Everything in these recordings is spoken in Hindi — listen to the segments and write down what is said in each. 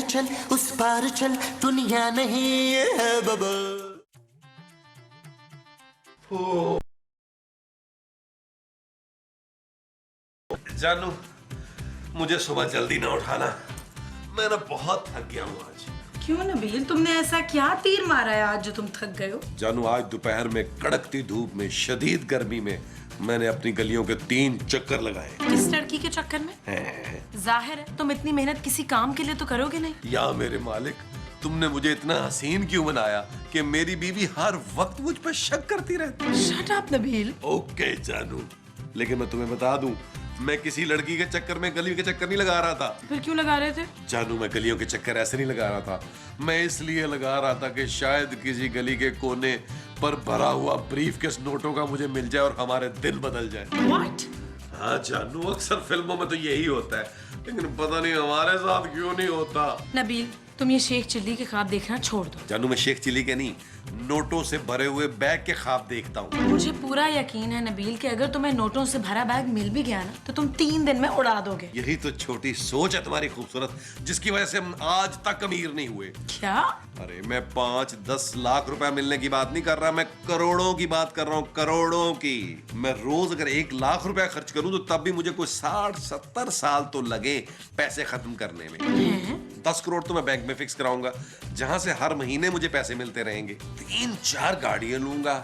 चल उस पार चल, दुनिया नहीं है बबल। जानू, मुझे सुबह जल्दी ना उठाना, मैं ना बहुत थक गया हूँ आज। क्यों नबील, तुमने ऐसा क्या तीर मारा है आज जो तुम थक गए हो? जानू, आज दोपहर में कड़कती धूप में शदीद गर्मी में मैंने अपनी गलियों के 3 चक्कर लगाए। किस लड़की के चक्कर में? जाहिर है तुम इतनी मेहनत किसी काम के लिए तो करोगे नहीं। या मेरे मालिक, तुमने मुझे इतना हसीन क्यों बनाया कि मेरी बीवी हर वक्त मुझ पर शक करती रहती। Shut up Nabeel. ओके जानू, लेकिन मैं तुम्हें बता दूं, मैं किसी लड़की के चक्कर में गली के चक्कर नहीं लगा रहा था। फिर क्यों लगा रहे थे? जानू, मैं गलियों के चक्कर ऐसे नहीं लगा रहा था, मैं इसलिए लगा रहा था कि शायद किसी गली के कोने पर भरा हुआ ब्रीफकेस नोटों का मुझे मिल जाए और हमारे दिल बदल जाए। What? हाँ जानू, अक्सर फिल्मों में तो यही होता है, लेकिन पता नहीं हमारे साथ क्यों नहीं होता। नबील, तुम ये शेख चिल्ली के ख्वाब देखना छोड़ दो। जानू, मैं शेख चिल्ली के नहीं, नोटों से भरे हुए बैग के ख्वाब देखता हूँ। मुझे पूरा यकीन है नबील कि अगर तुम्हें नोटों से भरा बैग मिल भी गया ना तो तुम 3 दिन में उड़ा दोगे। यही तो छोटी सोच है तुम्हारी खूबसूरत, जिसकी वजह से हम आज तक अमीर नहीं हुए। क्या? अरे मैं 5-10 लाख रुपए मिलने की बात नहीं कर रहा, मैं करोड़ों की बात कर रहा हूँ, करोड़ों की। मैं रोज अगर 1 लाख रुपया खर्च करूँ तो तब भी मुझे कोई 60-70 साल तो लगे पैसे खत्म करने में। 10 करोड़ तो मैं बैंक में फिक्स कराऊंगा, जहां से हर महीने मुझे पैसे मिलते रहेंगे। 3-4 गाड़ियां लूंगा,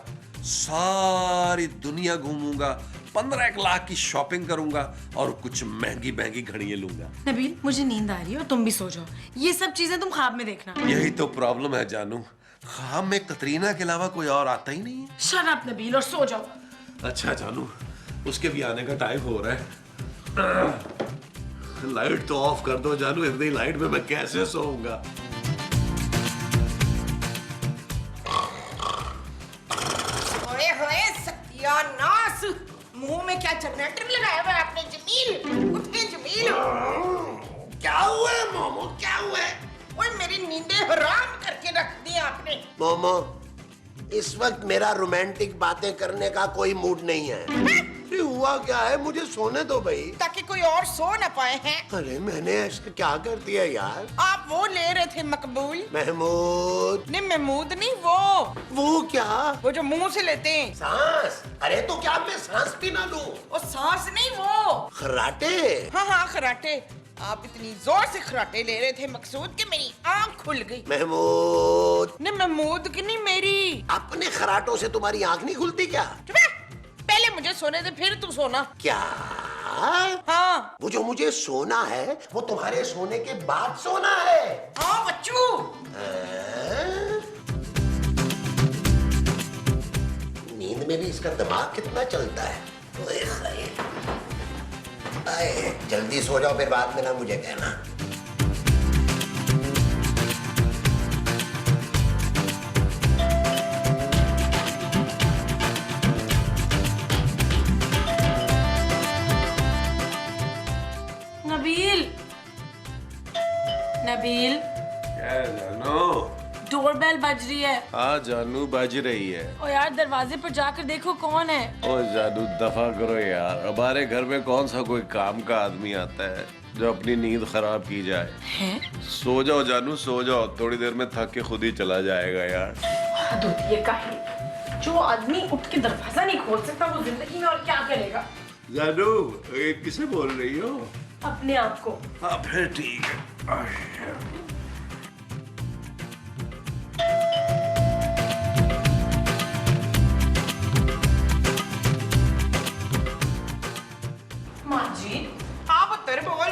सारी दुनिया घूमूंगा, 15 लाख की शॉपिंग करूंगा और कुछ महंगी महंगी घड़ियां लूंगा। नबील, मुझे नींद आ रही है और तुम भी सो जाओ। ये सब चीजें तुम ख्वाब में देखना। यही तो प्रॉब्लम है जानू, ख्वाब में कतरीना के अलावा कोई और आता ही नहीं है। शट अप नबील और सो जाओ। अच्छा जानू, उसके भी आने का टाइम हो रहा है। लाइट तो ऑफ कर दो जानू, इतनी लाइट में मैं कैसे सोऊंगा। ओए होए सत्यानाश, मुंह में क्या जनरेटर लगाया हुआ है आपने? जमील, उठे जमील। क्या हुआ है मोमो, क्या हुआ है? ओए मेरी नींदें हराम करके रख दी आपने। मोमो, इस वक्त मेरा रोमांटिक बातें करने का कोई मूड नहीं है। हुआ क्या है, मुझे सोने दो भाई। ताकि कोई और सो न पाए हैं। अरे मैंने ऐसा क्या कर दिया यार? आप वो ले रहे थे मकबूल। महमूद। नहीं महमूद नहीं, वो क्या? वो जो मुंह से लेते हैं। सांस? अरे तो क्या मैं सांस भी ना लूं? वो सांस नहीं, वो खर्राटे। हाँ हाँ खर्राटे। आप इतनी जोर से खर्राटे ले रहे थे मकसूद कि मेरी आंख खुल गई। महमूद। नहीं महमूद की नहीं, मेरी। अपने खर्राटों से तुम्हारी आंख नहीं खुलती क्या? पहले मुझे सोने दे फिर तू सोना। क्या? हाँ। वो जो मुझे सोना है वो तुम्हारे सोने के बाद सोना है। हाँ बच्चू। नींद में भी इसका दिमाग कितना चलता है। आए, जल्दी सो जाओ, फिर बाद में ना मुझे कहना। नबील, नबील, क्या जानू? डोरबेल बज रही है। हाँ जानू, बज रही है। ओ यार, दरवाजे पर जाकर देखो कौन है। ओ जानू, दफा करो यार, हमारे घर में कौन सा कोई काम का आदमी आता है जो अपनी नींद खराब की जाए। हैं? सो जाओ जानू, सो जाओ, थोड़ी देर में थक के खुद ही चला जाएगा यार। हद होती है काहे। जो आदमी उठ के दरवाजा नहीं खोल सकता वो जिंदगी में और क्या करेगा? जानू, ये किसे बोल रही हो? अपने आप को। हाँ फिर ठीक है। माँ जी, हाँ पुत्र बोल।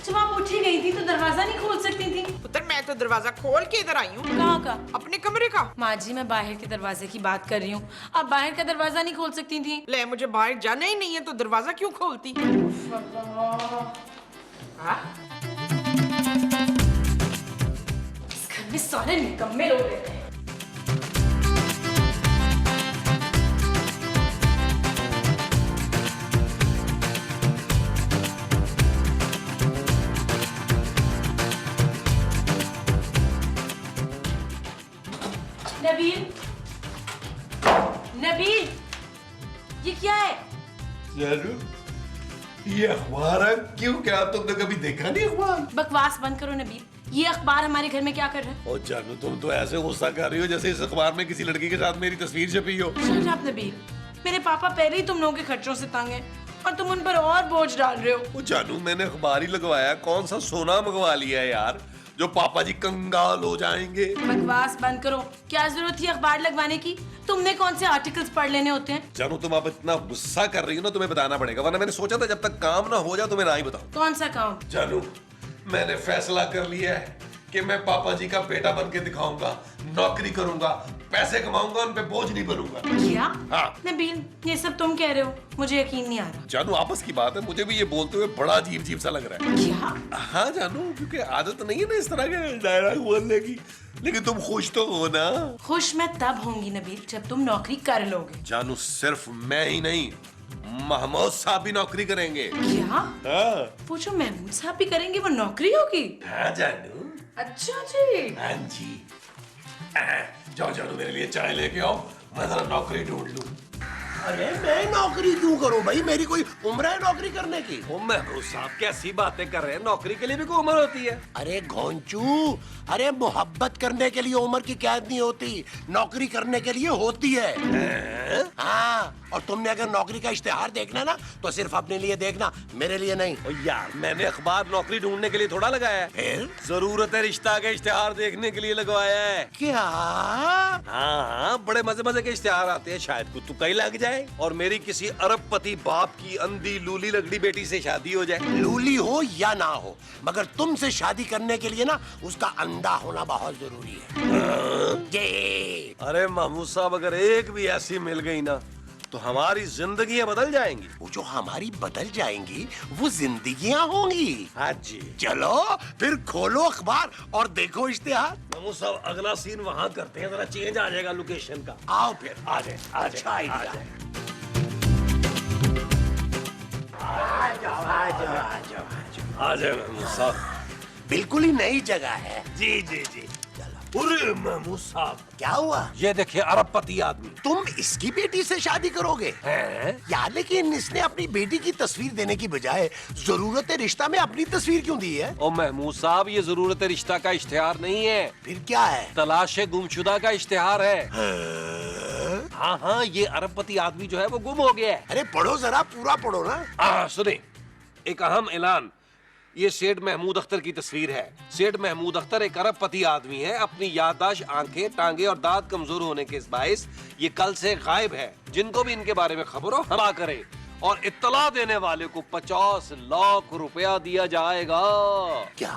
जब आप उठी गई थी तो दरवाजा नहीं खोल सकती थी? पुत्र मैं तो दरवाजा खोल के इधर आई हूँ। कहाँ का? अपने कमरे का। माँ जी, मैं बाहर के दरवाजे की बात कर रही हूँ। आप बाहर का दरवाजा नहीं खोल सकती थी? ले, मुझे बाहर जाना ही नहीं है तो दरवाजा क्यों खोलती? हाँ? इस घर में सारे निकम्मे लोग रहते हैं। नबील, नबील, ये क्या है? जानू, ये अखबार है? क्यों, क्या तुमने कभी देखा नहीं अखबार? बकवास बंद करो नबील, ये अखबार हमारे घर में क्या कर रहा है? ओ जानू, तुम तो ऐसे गुस्सा कर रही हो जैसे इस अखबार में किसी लड़की के साथ मेरी तस्वीर छपी हो। Shut up, Nabeel. मेरे पापा पहले ही तुम लोगों के खर्चों से तंग हैं और तुम उन पर और बोझ डाल रहे हो। ओ जानू, मैंने अखबार ही लगवाया, कौन सा सोना मंगवा लिया है यार जो पापा जी कंगाल हो जाएंगे। बकवास बंद करो। क्या जरूरत थी अखबार लगवाने की? तुमने कौन से आर्टिकल्स पढ़ लेने होते हैं? जानू, तुम अब इतना गुस्सा कर रही हो ना, तुम्हें बताना पड़ेगा, वरना मैंने सोचा था जब तक काम ना हो जाए तुम्हें ना ही बताऊं। कौन सा काम? जानू, मैंने फैसला कर लिया है कि मैं पापा जी का बेटा बन के दिखाऊंगा, नौकरी करूंगा, पैसे कमाऊंगा, उन पे बोझ नहीं बनूंगा। क्या? हाँ। नबील, ये सब तुम कह रहे हो, मुझे यकीन नहीं आ रहा। जानू, आपस की बात है, मुझे भी ये बोलते हुए बड़ा अजीब अजीब सा लग रहा है। क्या? हाँ जानू, क्योंकि आदत नहीं है ना इस तरह के डायलॉग बोलने की, लेकिन तुम खुश तो हो ना? खुश मैं तब होंगी नबील जब तुम नौकरी कर लोगे। जानू, सिर्फ मैं ही नहीं, महमूद साहब भी नौकरी करेंगे। क्या? हाँ। वो जो महमूद साहब भी करेंगे वो नौकरी होगी? हाँ जानू। अच्छा जी। हाँ जी। जाओ जानू, मेरे लिए चाय लेके आओ, मैं जरा नौकरी ढूंढ लूं। अरे मैं नौकरी क्यों करूं भाई, मेरी कोई उम्र है नौकरी करने की? ओ महमूद साहब, कैसी बातें कर रहे हैं, नौकरी के लिए भी कोई उम्र होती है? अरे घोंचू, अरे मोहब्बत करने के लिए उम्र की कैद नहीं होती, नौकरी करने के लिए होती है। हाँ, और तुमने अगर नौकरी का इश्तिहार देखना ना तो सिर्फ अपने लिए देखना, मेरे लिए नहीं। ओ यार, मैंने अखबार नौकरी ढूंढने के लिए थोड़ा लगाया है, फिर जरूरत है रिश्ता के इश्तिहार देखने के लिए लगवाया है। क्या? हाँ, बड़े मजे मजे के इश्तिहार आते हैं, शायद कुछ तुक्का ही लग जाए और मेरी किसी अरबपति बाप की अंधी लूली लगड़ी बेटी से शादी हो जाए। लूली हो या ना हो, मगर तुमसे शादी करने के लिए ना उसका अंडा होना बहुत जरूरी है। ये अरे महमूद साहब, अगर एक भी ऐसी मिल गई ना तो हमारी जिंदगियां बदल जाएंगी। वो जो हमारी बदल जाएंगी वो जिंदगियां होंगी। हाँ जी। चलो फिर खोलो अखबार और देखो इश्तिहार। महमूद साहब, अगला सीन वहां करते हैं, जरा चेंज आ जाएगा लोकेशन का। आओ फिर, आ जाए, आ अच्छा जाए, आइडिया। आ जाए महमूद साहब। बिल्कुल ही नई जगह है। जी जी जी। अरे महमूद साहब, क्या हुआ? ये देखिए अरबपति आदमी। तुम इसकी बेटी से शादी करोगे? हैं? यार लेकिन इसने अपनी बेटी की तस्वीर देने की बजाय जरूरत रिश्ता में अपनी तस्वीर क्यों दी है? ओ महमूद साहब, ये जरूरत रिश्ता का इश्तिहार नहीं है, फिर क्या है? तलाशे गुमशुदा का इश्तिहार है। हाँ हाँ, ये अरबपति आदमी जो है वो गुम हो गया है। अरे पढ़ो जरा, पूरा पढ़ो ना। सुने, एक अहम ऐलान। ये सेठ महमूद अख्तर की तस्वीर है। सेठ महमूद अख्तर एक अरबपति आदमी है। अपनी याददाश्त, आंखें, टांगे और दांत कमजोर होने के बायस ये कल से गायब है। जिनको भी इनके बारे में खबर हो हमा करे और इत्तला देने वाले को 50 लाख रुपया दिया जाएगा। क्या?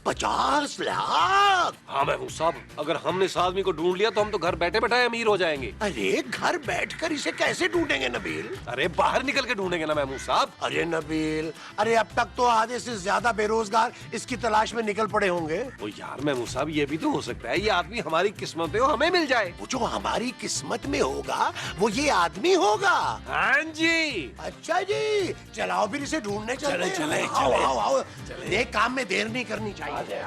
50 लाख? हाँ महमूद साहब, अगर हमने इस आदमी को ढूंढ लिया तो हम तो घर बैठे बैठे अमीर हो जाएंगे। अरे घर बैठकर इसे कैसे ढूंढेंगे नबील? अरे बाहर निकल के ढूंढेंगे ना महमूद साहब। अरे नबील, अरे अब तक तो आधे से ज्यादा बेरोजगार इसकी तलाश में निकल पड़े होंगे। ओ यार महमूद साहब, ये भी तो हो सकता है ये आदमी हमारी किस्मत में हो, हमें मिल जाए। वो जो हमारी किस्मत में होगा वो ये आदमी होगा। हाँ जी। अच्छा जी, चलाओ फिर इसे ढूंढने चलते हैं। चले, आओ, चले। आओ, आओ। देख, काम में देर नहीं करनी चाहिए।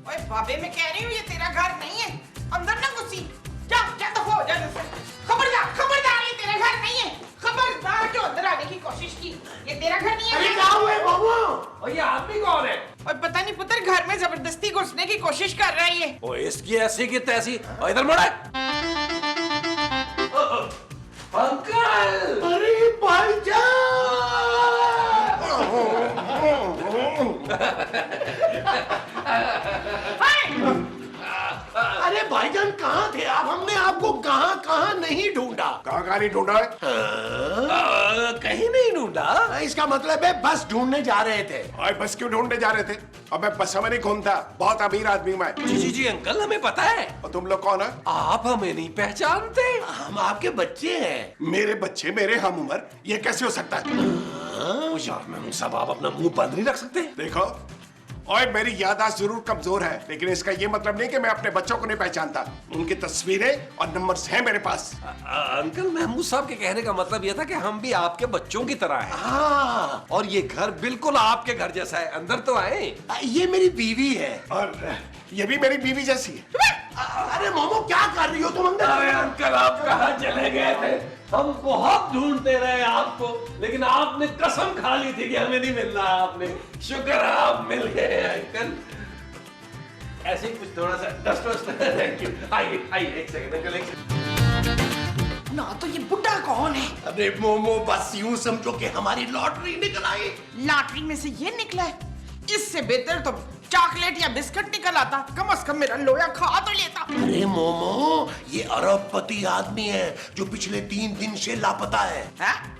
ओए बाबे, मैं कह रही हूँ ये तेरा घर नहीं है, अंदर ना घुसी। जा जा, दफा हो जा मुझसे। खबरदार खबरदार, ये तेरा घर नहीं है। खबरदार जो अंदर आने की कोशिश की, ये तेरा घर नहीं है। अरे क्या हुआ बाबू? और ये आदमी कौन है? और पता नहीं पुत्र, घर में जबरदस्ती घुसने की कोशिश कर रहा है ये। ओ इसकी ऐसी की तैसी। और इधर मुड़ा। अंकल! अरे भाईजान! अरे भाईजान कहाँ थे आप? हमने आपको कहाँ कहाँ नहीं ढूंढा। कहाँ नहीं ढूंढा है? कहीं नहीं ढूंढा। इसका मतलब है बस ढूंढने जा रहे थे। और बस क्यों ढूंढने जा रहे थे? अब मैं बस में नहीं घूमता, बहुत अमीर आदमी मैं। जी जी जी अंकल, हमें पता है। और तुम लोग कौन है? आप हमें नहीं पहचानते। हम आपके बच्चे हैं। मेरे बच्चे, मेरे हम उम्र, ये कैसे हो सकता है? ओ यार महमूद साहब, आप अपना मुंह बंद नहीं रख सकते? देखो, और मेरी याददाश्त जरूर कमजोर है, लेकिन इसका ये मतलब नहीं कि मैं अपने बच्चों को नहीं पहचानता। उनकी तस्वीरें और नंबर्स हैं मेरे पास। अंकल, महमूद साहब के कहने का मतलब यह था कि हम भी आपके बच्चों की तरह हैं। हाँ, और ये घर बिल्कुल आपके घर जैसा है। अंदर तो आए। ये मेरी बीवी है। और ये भी मेरी बीवी जैसी है। अरे मोमो, क्या कर रही हो तुम? अंदर अरे अंकल, आप कहाँ चले गए थे? हम बहुत ढूंढते रहे आपको, लेकिन आपने कसम खा ली थी कि हमें नहीं मिलना। आपने शुक्र है आप मिल गए अंकल। ऐसे ही कुछ थोड़ा सा डस्ट वस्ट। Thank you. आइए आइए, एक सेकंड अंकल, एक सेकंड। ना तो ये बुड्ढा कौन है? अरे मोमो, बस यूं समझो कि हमारी लॉटरी निकल आई। लॉटरी में से ये निकला है? इससे बेहतर तो चॉकलेट या बिस्किट निकल आता, कम से कम मेरा लोया खा तो लेता। अरे मोमो, ये अरबपति आदमी है जो पिछले 3 दिन से लापता है।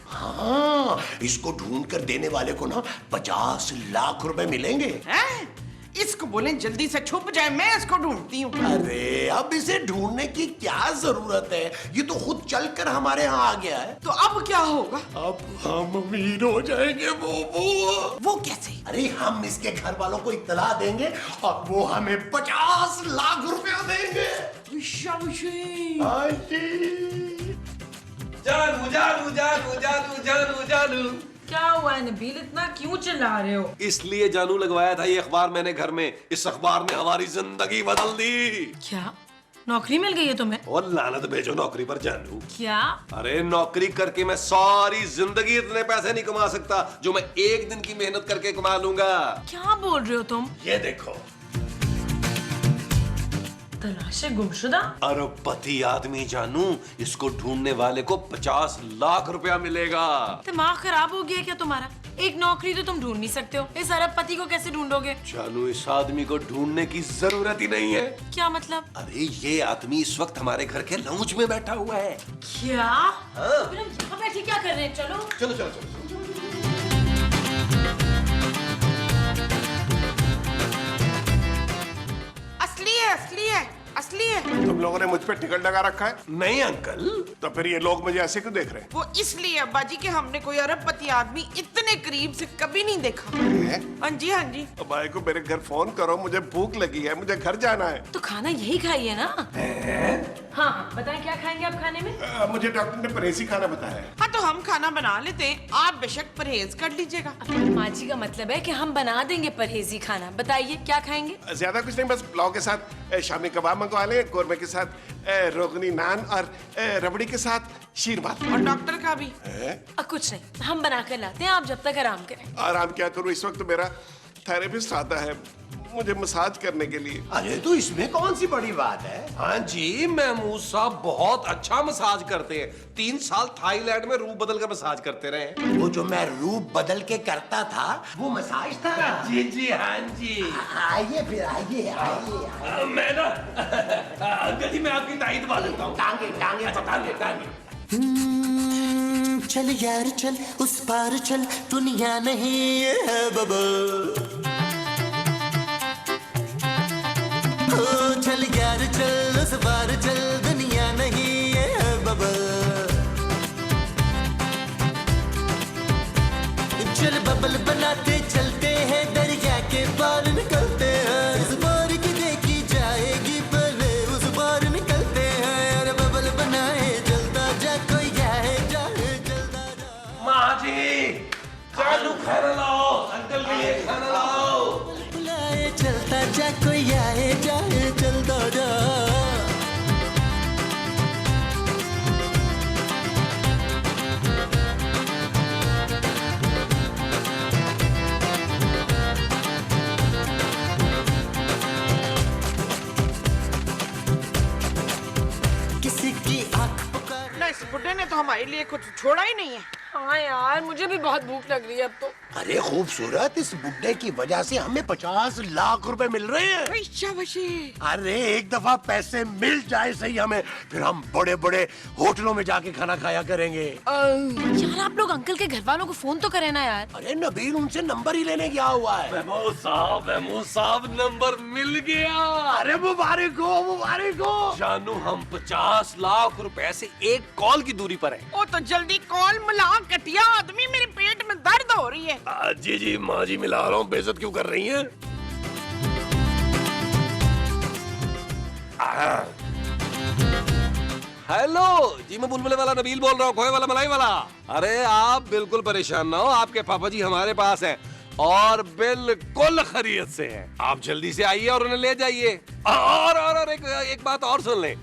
हाँ, इसको ढूंढ कर देने वाले को ना 50 लाख रुपए मिलेंगे। हैं? इसको बोलें जल्दी से छुप जाए, मैं इसको ढूंढती हूँ। अरे अब इसे ढूंढने की क्या जरूरत है, ये तो खुद चलकर हमारे यहाँ आ गया है। तो अब क्या होगा? अब हम अमीर हो जाएंगे मोमो। वो कैसे? अरे हम इसके घर वालों को इत्तला देंगे और वो हमें 50 लाख रुपया देंगे। हाँ जी। जानू जानू जानू जानू जानू जानू। क्या हुआ है नबील, इतना क्यों चिल्ला रहे हो? इसलिए जानू लगवाया था ये अखबार मैंने घर में। इस अखबार ने हमारी जिंदगी बदल दी। क्या नौकरी मिल गई है तुम्हें? और लानत भेजो नौकरी पर जानू। क्या? अरे नौकरी करके मैं सारी जिंदगी इतने पैसे नहीं कमा सकता जो मैं एक दिन की मेहनत करके कमा लूंगा। क्या बोल रहे हो तुम? ये देखो, तलाशे गुमशुदा। अरबपति आदमी जानू, इसको ढूंढने वाले को 50 लाख रुपया मिलेगा। दिमाग खराब हो गया क्या तुम्हारा? एक नौकरी तो तुम ढूंढ नहीं सकते हो, इस अरबपति को कैसे ढूंढोगे? जानू, इस आदमी को ढूंढने की जरूरत ही नहीं है। क्या मतलब? अरे ये आदमी इस वक्त हमारे घर के लाउंज में बैठा हुआ है। क्या? फिर हम यहाँ बैठे क्या कर रहे हैं? चलो चलो चलो चलो। असली है, असली है, असली है। तुम लोगों ने मुझ पे टिकट लगा रखा है, नहीं अंकल। तो फिर ये लोग मुझे ऐसे क्यों देख रहे हैं? वो इसलिए अब्बा जी कि हमने कोई अरबपति आदमी इतने करीब से कभी नहीं देखा। हाँ जी, हाँ जी। अब भाई को मेरे घर फोन करो, मुझे भूख लगी है, मुझे घर जाना है। तो खाना यही खाइए ना। हाँ बताएं, क्या खाएंगे आप खाने में? मुझे डॉक्टर ने परहेजी खाना बताया है। हाँ तो हम खाना बना लेते हैं, आप बेशक परहेज कर लीजिएगा। माँ जी का मतलब है कि हम बना देंगे परहेजी खाना। बताइए क्या खाएंगे? ज्यादा कुछ नहीं, बस पुलाव के साथ शामी कबाब मंगवा लें, कोरमे के साथ रोगनी नान और रबड़ी के साथ शीरबाद। और डॉक्टर का भी। कुछ नहीं, हम बना कर लाते हैं, आप जब तक आराम करें। आराम क्या करूं, इस वक्त मेरा थेरेपिस्ट आता है मुझे मसाज करने के लिए। अरे तो इसमें कौन सी बड़ी बात है? हाँ जी, महमूद साहब बहुत अच्छा मसाज करते हैं। 3 साल थाईलैंड में रूप बदल कर मसाज करते रहे। वो जो मैं रूप बदल के करता था वो मसाज था। जी जी, हाँ जी। आइए फिर, आइए आइए। मैं ना अंकल जी, मैं आपकी टाई दबा देता हूँ। टांगे टांगे पकड़ टांगे। चल यार चल, उस पार चल, दुनिया नहीं है बबल। चल यार चल, उस पार चल, दुनिया नहीं है बबल। चल बबल बनाते चलते हैं, दरिया के पार निकलते हैं। इस बार की देखी जाएगी, पहले उस बार निकलते हैं। अरे बबल बनाए जलता जा, कोई जाए जाए जलता जा। माँ जी, चालू खाना लाओ, अंकल के लिए खाना लाओ। बुलाए चलता जा, कोई आए जाए चलता जा। किसी की आंख पुकार। ना इस बुड्ढे ने तो हमारे लिए कुछ छोड़ा ही नहीं है। हाँ यार, मुझे भी बहुत भूख लग रही है अब तो। अरे खूबसूरत, इस बुड्ढे की वजह से हमें 50 लाख रुपए मिल रहे हैं। शाबाशी। अरे एक दफा पैसे मिल जाए सही हमें, फिर हम बड़े बड़े होटलों में जाके खाना खाया करेंगे। यार आप लोग अंकल के घर वालों को फोन तो करें ना यार। अरे नबील उनसे नंबर ही लेने गया हुआ है। महमूद साहब नंबर मिल गया। अरे मुबारक हो, मुबारक हो। जानू, हम 50 लाख रुपए से एक कॉल की दूरी पर हैं। ओ तो जल्दी कॉल मिला, कटिया आदमी, मेरे पेट में दर्द हो रही है। जी जी माँ जी, मिला रहा हूँ। बेइज्जत क्यों कर रही हैं? हेलो जी, मैं बुलबुले वाला नबील बोल रहा हूँ, खोए वाला मलाई वाला। अरे आप बिल्कुल परेशान ना हो, आपके पापा जी हमारे पास हैं और बिल्कुल खैरियत से हैं। आप जल्दी से आइए और उन्हें ले जाइए। और एक बात और सुन लें,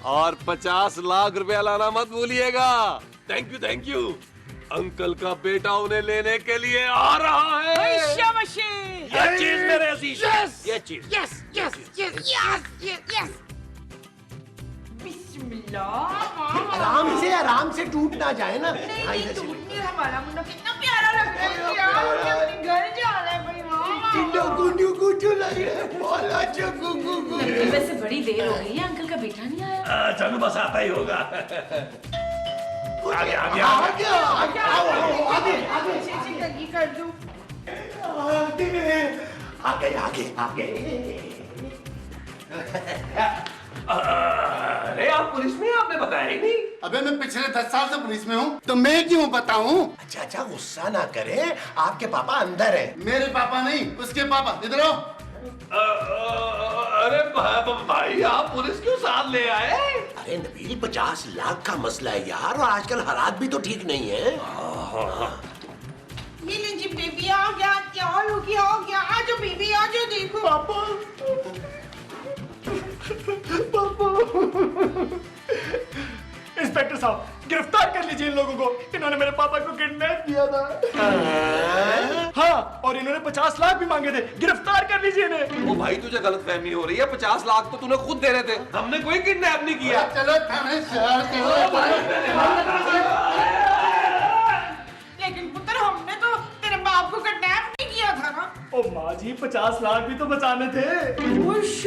और 50 लाख रुपया लाना मत भूलिएगा। Thank you. अंकल का बेटा उन्हें लेने के लिए आ रहा है। ये चीज मेरे अजीज, ये चीज। आराम से टूट ना जाए ना। हमारा मुन्ना कितना प्यारा लग रहा है यार, मुझे अपने घर जाना है भाई। वैसे बड़ी देर हो गई है, अंकल का बेटा नहीं आया। चलो बस आता ही होगा। आगे कर दूं। आगे। अरे आप पुलिस में हैं? आपने बताया ही नहीं। अबे मैं पिछले 10 साल से पुलिस में हूँ, तो मैं क्यों बताऊँ? अच्छा गुस्सा ना करें, आपके पापा अंदर है। मेरे पापा नहीं, उसके पापा। इधर आओ। अरे भाई आप पुलिस क्यों साथ ले आए? अरे नबील 50 लाख का मसला है यार, और आजकल हालात भी तो ठीक नहीं है। ये लीजिए बेबी आ गया, क्या हो गया, आ जाओ बेबी आ जाओ, देखो पापा। इंस्पेक्टर साहब, गिरफ्तार कर लीजिए इन लोगों को। इन्होंने मेरे पापा को किडनैप किया था। हाँ, और इन्होंने 50 लाख भी मांगे थे। गिरफ्तार कर लीजिए इन्हें। ओ भाई तुझे गलतफहमी हो रही है। 50 लाख तो तूने खुद दे रहे थे, हमने कोई किडनैप नहीं किया। चलो थाने शहर चलो। लेकिन पुत्र हमने तो तेरे बाप को किडनैप नहीं किया था ना। ओ माँ जी, 50 लाख भी तो बचाने थे। उश